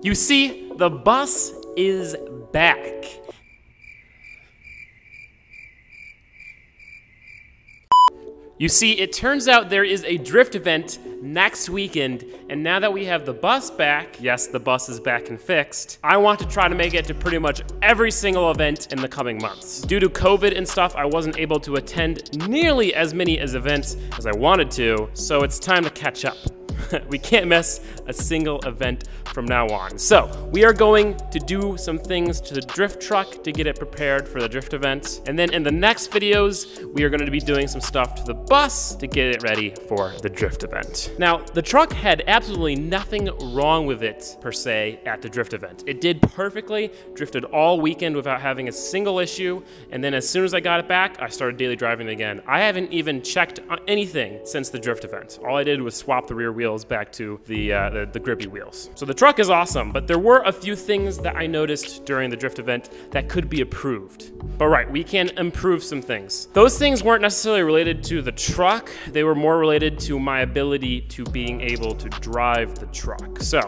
You see, the bus is back. You see, it turns out there is a drift event next weekend, and now that we have the bus back, yes, the bus is back and fixed, I want to try to make it to pretty much every single event in the coming months. Due to COVID and stuff, I wasn't able to attend nearly as many events as I wanted to, so it's time to catch up. We can't miss a single event from now on. So we are going to do some things to the drift truck to get it prepared for the drift event. And then in the next videos, we are going to be doing some stuff to the bus to get it ready for the drift event. Now, the truck had absolutely nothing wrong with it per se at the drift event. It did perfectly, drifted all weekend without having a single issue. And then as soon as I got it back, I started daily driving it again. I haven't even checked anything since the drift event. All I did was swap the rear wheels back to the grippy wheels. So the truck is awesome, but there were a few things that I noticed during the drift event that could be improved. But right, we can improve some things. Those things weren't necessarily related to the truck, they were more related to my ability to being able to drive the truck. So,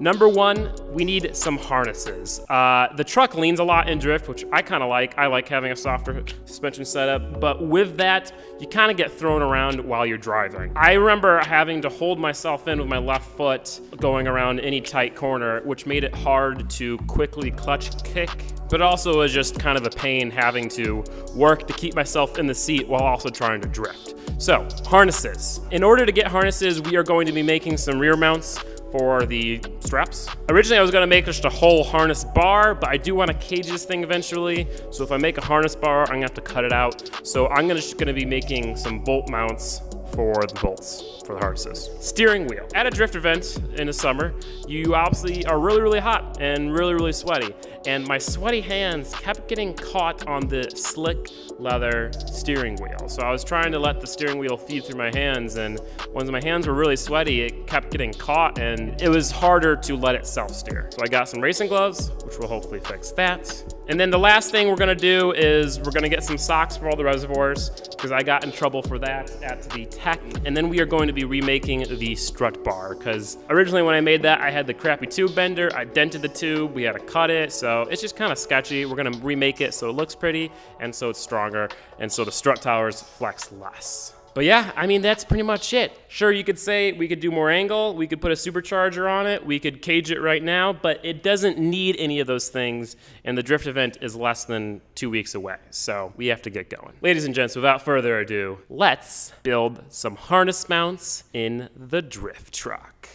number one, we need some harnesses. The truck leans a lot in drift, which I kind of like. I like having a softer suspension setup, but with that, you kind of get thrown around while you're driving. I remember having to hold myself in with my left foot going around any tight corner, which made it hard to quickly clutch kick, but also was just kind of a pain having to work to keep myself in the seat while also trying to drift. So, harnesses. In order to get harnesses, we are going to be making some rear mounts for the straps. Originally I was gonna make just a whole harness bar, but I do want to cage this thing eventually. So if I make a harness bar, I'm gonna have to cut it out. So I'm just gonna be making some bolt mounts for the bolts for the harnesses. Steering wheel. At a drift event in the summer, you obviously are really, really hot and really, really sweaty. And my sweaty hands kept getting caught on the slick leather steering wheel. So I was trying to let the steering wheel feed through my hands, and once my hands were really sweaty, it kept getting caught and it was harder to let it self-steer. So I got some racing gloves, which will hopefully fix that. And then the last thing we're gonna do is we're gonna get some socks for all the reservoirs, because I got in trouble for that at the tech. And then we are going to be remaking the strut bar, because originally when I made that, I had the crappy tube bender, I dented the tube, we had to cut it, so it's just kind of sketchy. We're gonna remake it so it looks pretty, and so it's stronger, and so the strut towers flex less. But yeah, I mean, that's pretty much it. Sure, you could say we could do more angle, we could put a supercharger on it, we could cage it right now, but it doesn't need any of those things, and the drift event is less than 2 weeks away, so we have to get going. Ladies and gents, without further ado, let's build some harness mounts in the drift truck.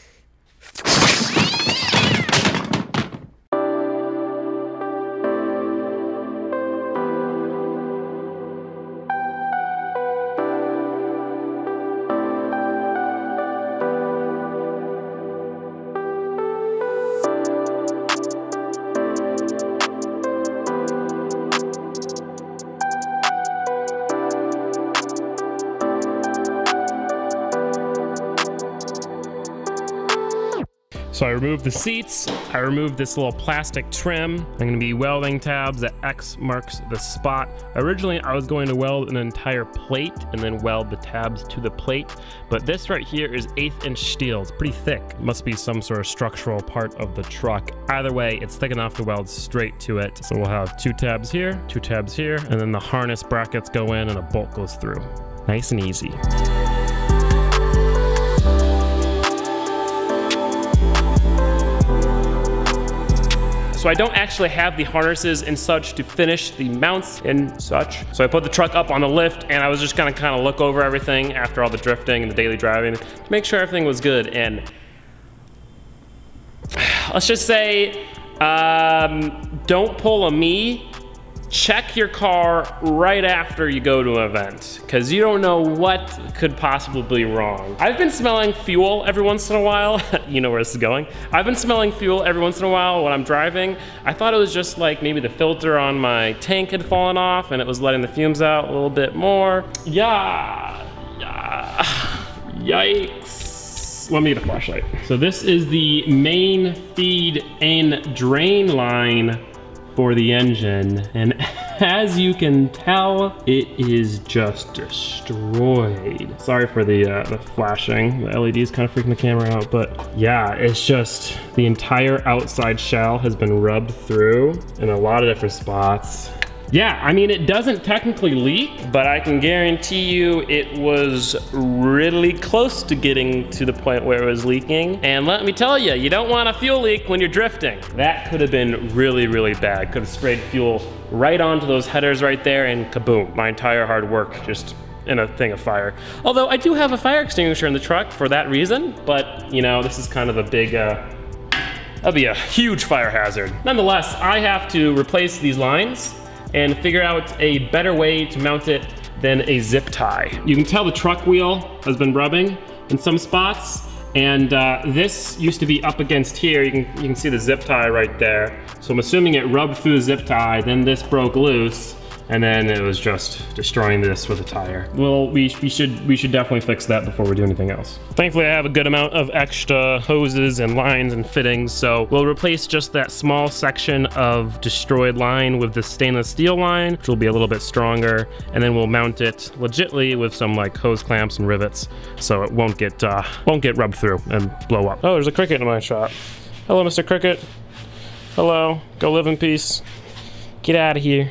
So I removed the seats, I removed this little plastic trim. I'm gonna be welding tabs that X marks the spot. Originally, I was going to weld an entire plate and then weld the tabs to the plate, but this right here is 1/8 inch steel. It's pretty thick. It must be some sort of structural part of the truck. Either way, it's thick enough to weld straight to it. So we'll have 2 tabs here, 2 tabs here, and then the harness brackets go in and a bolt goes through. Nice and easy. So I don't actually have the harnesses and such to finish the mounts and such. So I put the truck up on the lift, and I was just gonna kind of look over everything after all the drifting and the daily driving to make sure everything was good. And let's just say, don't pull a me. Check your car right after you go to an event, because you don't know what could possibly be wrong. I've been smelling fuel every once in a while. You know where this is going. I've been smelling fuel every once in a while when I'm driving. I thought it was just like maybe the filter on my tank had fallen off and it was letting the fumes out a little bit more. Yikes. Let me get a flashlight. So this is the main feed and drain line for the engine, and as you can tell, it is just destroyed. Sorry for the flashing. The LED's kind of freaking the camera out, but yeah, it's just the entire outside shell has been rubbed through in a lot of different spots. Yeah, I mean, it doesn't technically leak, but I can guarantee you it was really close to getting to the point where it was leaking. And let me tell you, you don't want a fuel leak when you're drifting. That could have been really, really bad. Could have sprayed fuel right onto those headers right there, and kaboom, my entire hard work just in a thing of fire. Although I do have a fire extinguisher in the truck for that reason, but you know, this is kind of a big, that'd be a huge fire hazard. Nonetheless, I have to replace these lines and figure out a better way to mount it than a zip tie. You can tell the truck wheel has been rubbing in some spots, and this used to be up against here. You can see the zip tie right there. So I'm assuming it rubbed through the zip tie, then this broke loose, and then it was just destroying this with a tire. Well, we should definitely fix that before we do anything else. Thankfully, I have a good amount of extra hoses and lines and fittings, so we'll replace just that small section of destroyed line with the stainless steel line, which will be a little bit stronger, and then we'll mount it legitly with some like hose clamps and rivets, so it won't get rubbed through and blow up. Oh, there's a cricket in my shop. Hello, Mr. Cricket. Hello. Go live in peace. Get out of here.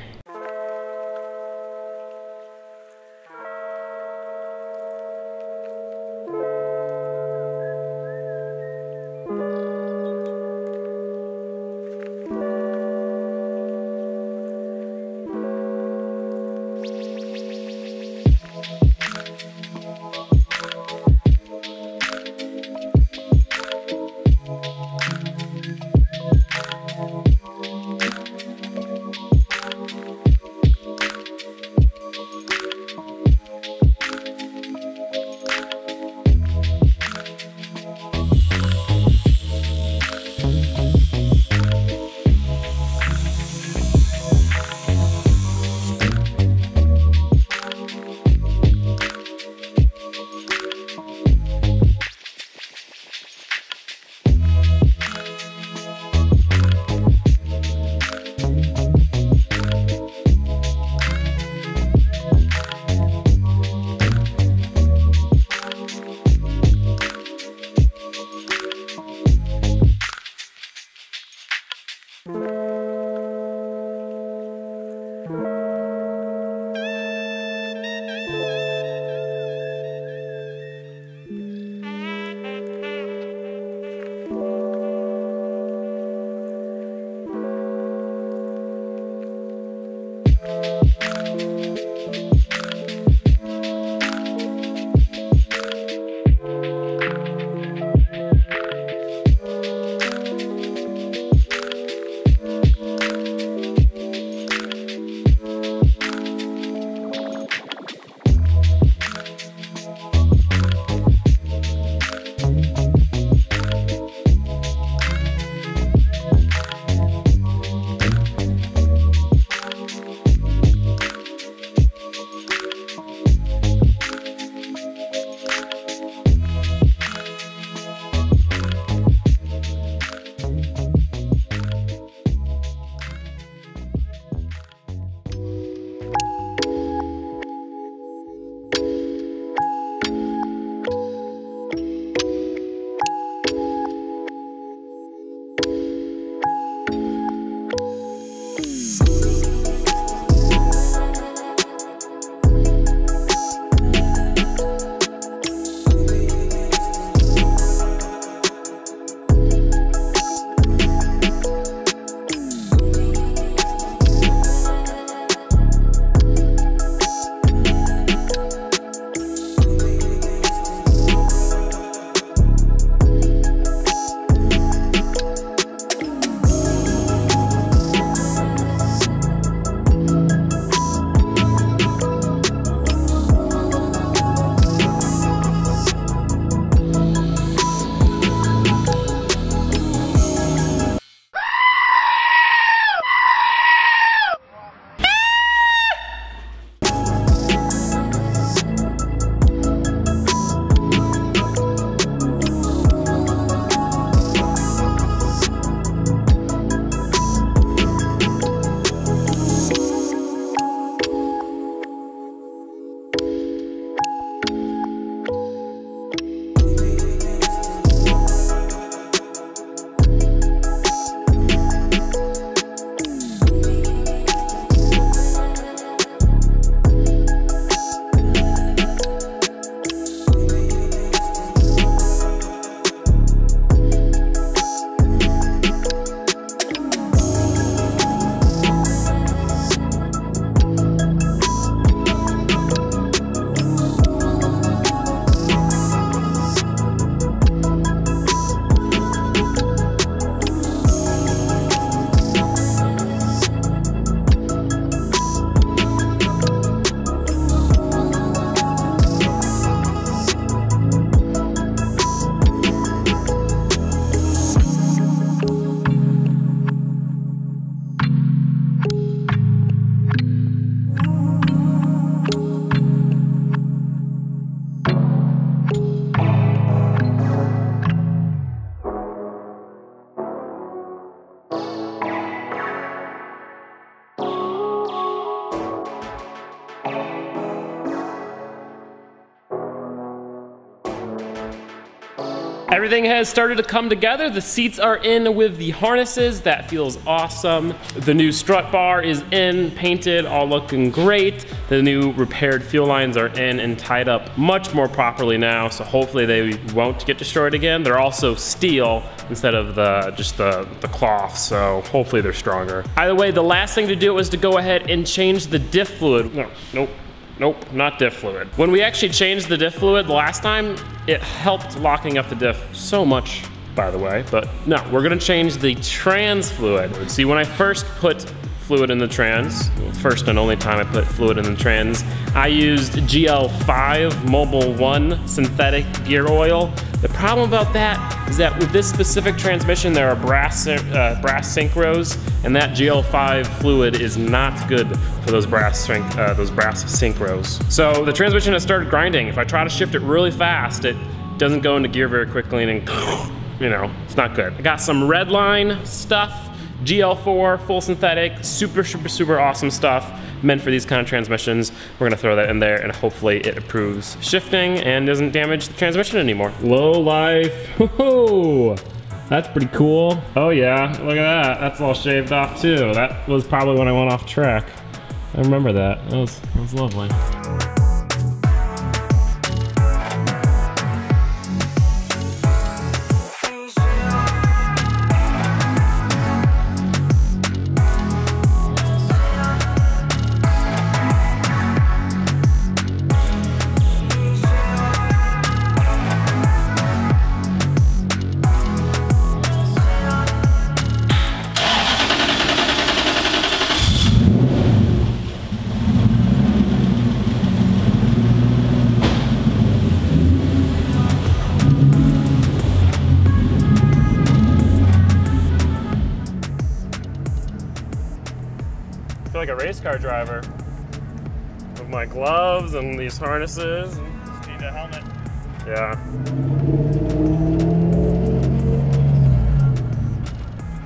everything has started to come together. The seats are in with the harnesses. That feels awesome. The new strut bar is in, painted, all looking great. The new repaired fuel lines are in and tied up much more properly now, so hopefully they won't get destroyed again. They're also steel instead of just the cloth, so hopefully they're stronger. Either way, the last thing to do was to go ahead and change the diff fluid. Nope, not diff fluid. When we actually changed the diff fluid the last time, it helped locking up the diff so much, by the way, but no, we're gonna change the trans fluid. See, when I first put fluid in the trans, first and only time I put fluid in the trans, I used GL5 Mobil 1 synthetic gear oil. The problem about that is that with this specific transmission, there are brass synchros, and that GL5 fluid is not good for those brass synchros. So the transmission has started grinding. If I try to shift it really fast, it doesn't go into gear very quickly, and you know, it's not good. I got some Redline stuff, GL4, full synthetic, super awesome stuff, meant for these kind of transmissions. We're gonna throw that in there and hopefully it improves shifting and doesn't damage the transmission anymore. Low life, woohoo! That's pretty cool. Oh yeah, look at that. That's all shaved off too. That was probably when I went off track. I remember that. That was lovely. I feel like a race car driver with my gloves and these harnesses. Just need a helmet. Yeah.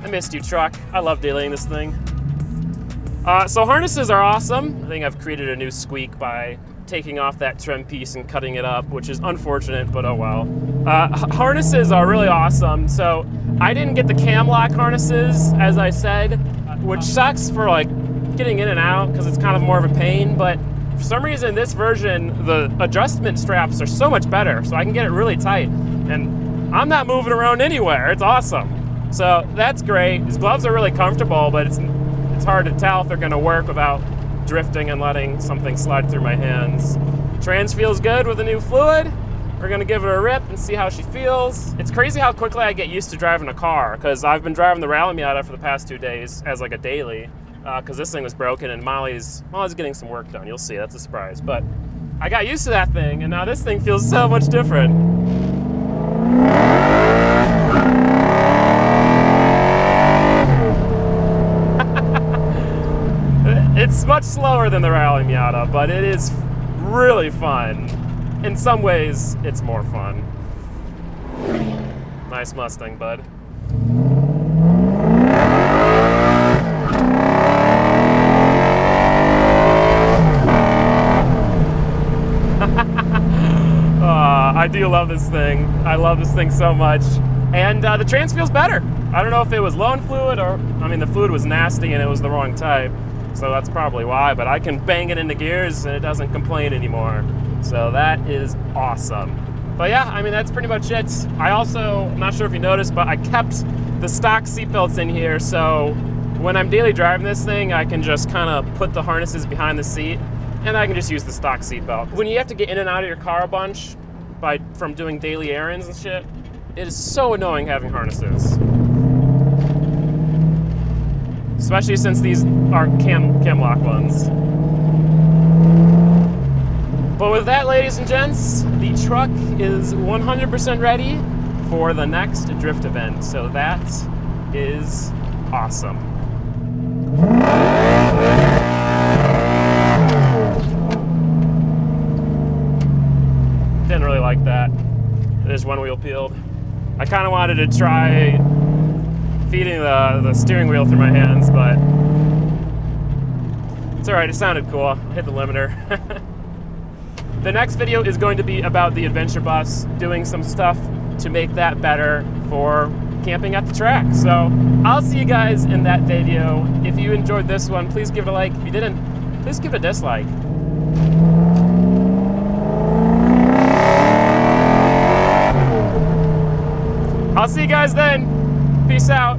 I missed you, truck. I love dailying this thing. So harnesses are awesome. I think I've created a new squeak by taking off that trim piece and cutting it up, which is unfortunate, but oh well. Harnesses are really awesome. So I didn't get the cam lock harnesses, as I said, which sucks for like getting in and out because it's kind of more of a pain, but for some reason this version, the adjustment straps are so much better, so I can get it really tight, and I'm not moving around anywhere. It's awesome. So that's great. These gloves are really comfortable, but it's hard to tell if they're gonna work without drifting and letting something slide through my hands. Trans feels good with the new fluid. We're gonna give it a rip and see how she feels. It's crazy how quickly I get used to driving a car, because I've been driving the Rally Miata for the past 2 days as like a daily, because this thing was broken and Molly's getting some work done. You'll see, that's a surprise. But I got used to that thing, and now this thing feels so much different. It's much slower than the Rally Miata, but it is really fun. In some ways, it's more fun. Nice Mustang, bud. I do love this thing. I love this thing so much. And the trans feels better. I don't know if it was low in fluid or, I mean, the fluid was nasty and it was the wrong type. So that's probably why, but I can bang it into gears and it doesn't complain anymore. So that is awesome. But yeah, I mean, that's pretty much it. I also, I'm not sure if you noticed, but I kept the stock seatbelts in here. So when I'm daily driving this thing, I can just kind of put the harnesses behind the seat and I can just use the stock seatbelt. When you have to get in and out of your car a bunch from doing daily errands and shit, it is so annoying having harnesses. Especially since these aren't cam lock ones. But with that, ladies and gents, the truck is 100% ready for the next drift event. So that is awesome. Didn't really like that. There's one wheel peeled. I kind of wanted to try feeding the steering wheel through my hands, but it's alright, it sounded cool. I hit the limiter. The next video is going to be about the Adventure Bus, doing some stuff to make that better for camping at the track. So I'll see you guys in that video. If you enjoyed this one, please give it a like. If you didn't, please give it a dislike. I'll see you guys then. Peace out.